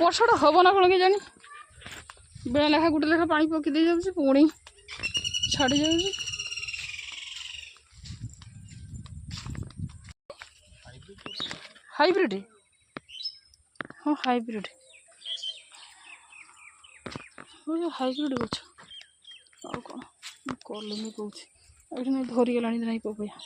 वर्षा हम ना कौन के जानी बेला लेखा गोटे लेखा पानी पकई दे जाऊँ पुणी छाड़ी जाऊँ। हाइब्रिड हाँ हाइब्रिड हाइब्रिड गछ आ कौन कलमी कौच ये धरीगला नहीं पपया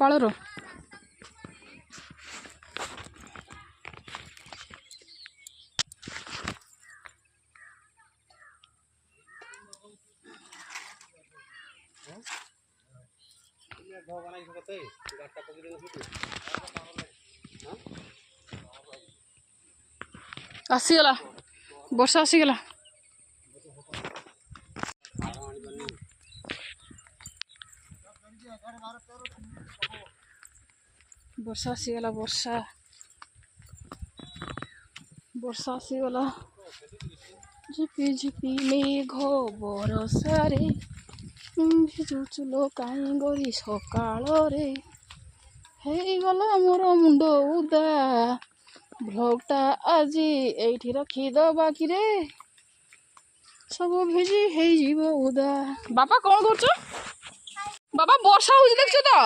पालर आसीगला वर्षा आसीगला वर्षा आसीगला वर्षा वर्षा आसीगला झिपी झिपी मेघ बरसारे भिजुचुलो काई गरी सकाल रे गला मोर मुंड उदा ब्लॉगटा आज ये रखीदबा कि रे सब भिजी हो उदा। बाबा कौन कर बाबा वर्षा हो देख तो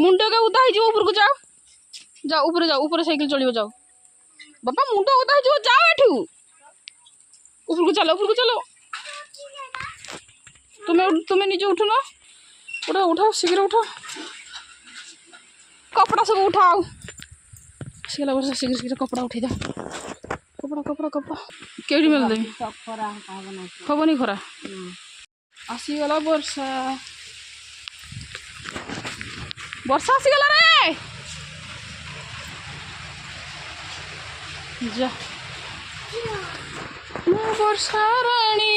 मुंड के उदा हो ऊपर को जाओ जाओ ऊपर जाओ ऊपर साइकिल चलो जाओ बाबा मुंड उदा हो जाओ एठू ऊपर को चलो तुम्हें निजे उठु ना उठा उठाओ शीघ्र उठाओ कपड़ा सब उठाओ शीघ्र वर्षा शीघ्र शीघ्र कपड़ा उठे दो कपड़ा कपड़ा कपड़ा केड़ी मेल देवी हबनी खरा आसीगला वर्षा वर्षा आसीगला रे जा वर्षा रानी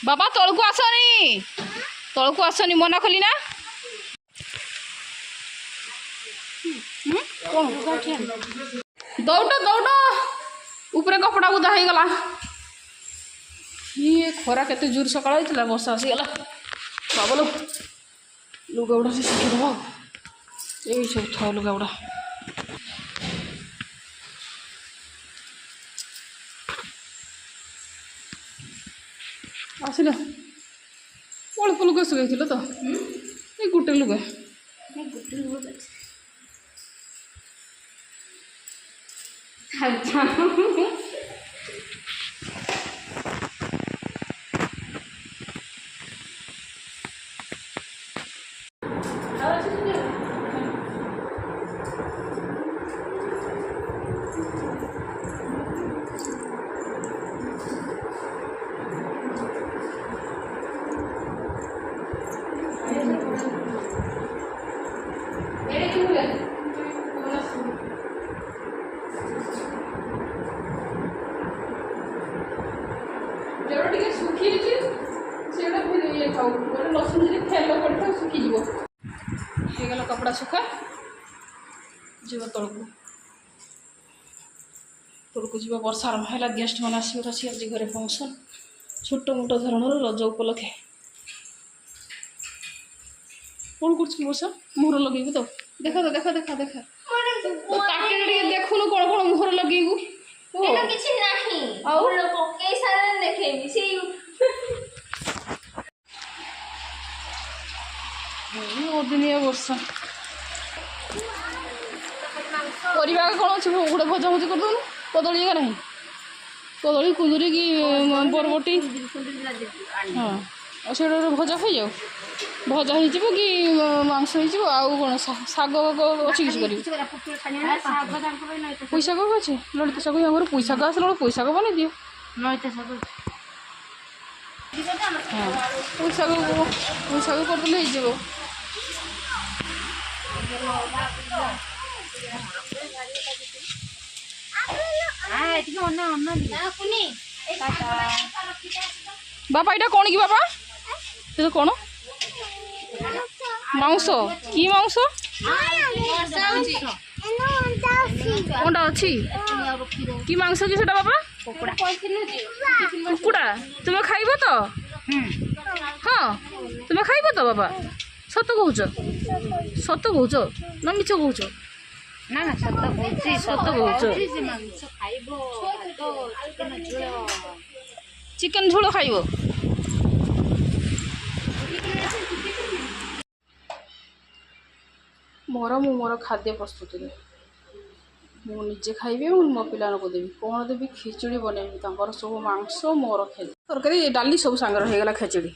बाबा तलकू आसनी मना खली ना दौड़ दौड़ ऊपर कपड़ा उदा हो गला ये खरा केते जोर सकाळ होइतला वर्षा आसीगला बाबा लो लुगाउड़ा से शिखी दबा यही सब था लुगाउड़ा आसिला अल्प लुगा सुखाई तो ये गोटे लुगा कपड़ा सुखा जीव तलकू तलकू जीव वर्षा आरंभ है गेस्ट मैंने आसवर अच्छी आज घरे फंक्शन छोट मोट धरण रज उपलक्षे कौन कर वर्षा मुहर लगे तो देखा तो देखा देखा देखा देखुन कौन कौन मुहर लगे दिनिया वर्षा परिवा कौन अच्छे गोटे भजा भजी कर दून कदली का नहीं कदली कुदुरी कि बरबटी हाँ से भजा खाई जाओ भजा हो कि मांस हो शाग अच्छी किसी कर पुई शाग अच्छे ललित शाग आगे पुई शाग आसला पुई शाग बन दियो हाँ पुई शाग करदे हो बापा यहाँ कौन कि बापा ये तो कौन मांस कि मांस कौनटा अच्छी कि मांस कि बाबा कुकुड़ा तुम्हें खाइब तो हाँ तुम्हें खाइब तो बाबा सत कौच ना मिछ कौच ना ना सत कौच चिकेन झोल खाइब मोर खाद्य प्रस्तुति मुझे खाइबी मो पिला देवी कौन देवी खिचड़ी बनैबी सब मांस मोर तरकारी डाली सब सांगर हो गला खिचड़ी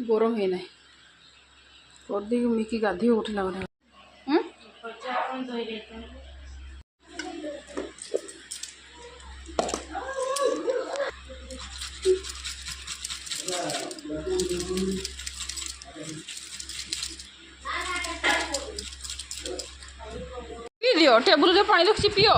गरम है ना कर दे मिकी गाधी उठला दियो टेबुल रे पानी रखी पियो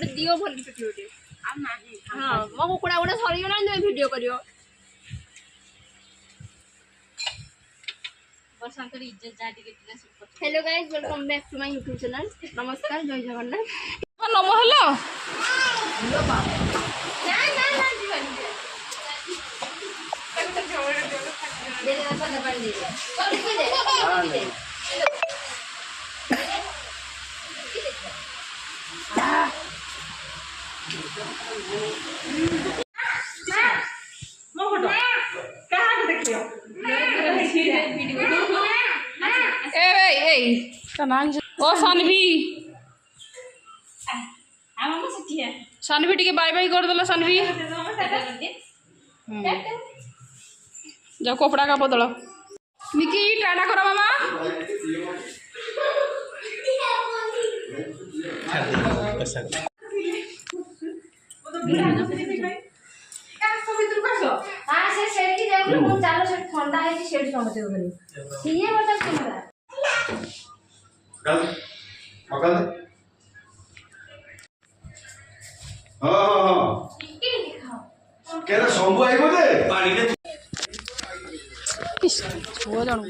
दियो भल हाँ मो कुकुड़ा गोटे सरीगला तुम भिड कर hello guys welcome back to my YouTube channel नमस्कार जय जगन्नाथ नम हेलो ओ सानवी सानवी टी बाय बाय कर देला सानवी जाओ कपड़ा का बदल मिकी टाटा करो मामा ठंडा है समझे शंभु आइब छुआ जानू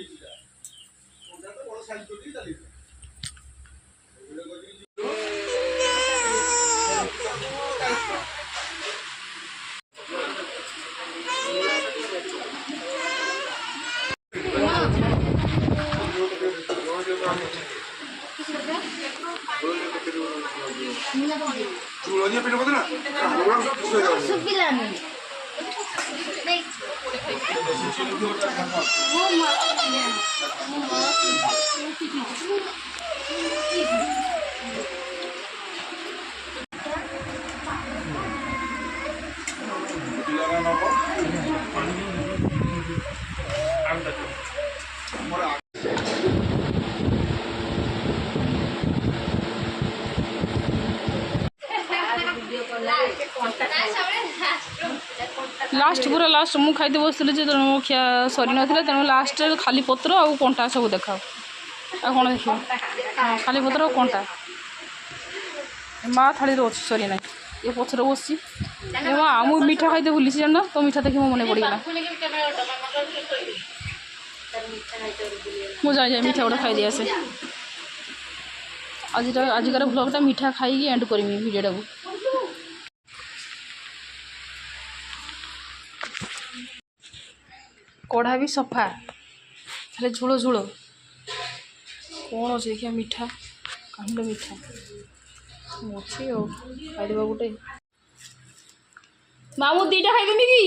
लास्ट पूरा लास्ट मु खाई बसती तेणु खिया सरी ना तेणु लास्ट खाली पत्र आ कंटा सब देखा कौन देख खाली पत्र और कंटा माँ थाली अच्छी सरी ना ये पचर बस माँ मुझे मीठा खाई भूली जान तो मीठा देखिए मो मन पड़गला मुझे जाए मीठा गोटे खाई आसे आजिकार ब्लॉगटा मीठा खाई एंड करमी भिडियोटा को कढ़ा भी सफा खाली झोल झोल कौन अच्छे देखिए मीठा कहीं मीठा ଅଛି ଆଉ ଖାଇଦେବା ଗୋଟେ। ମାମୁଁ ଦୁଇଟା ଖାଇଦେମି କି?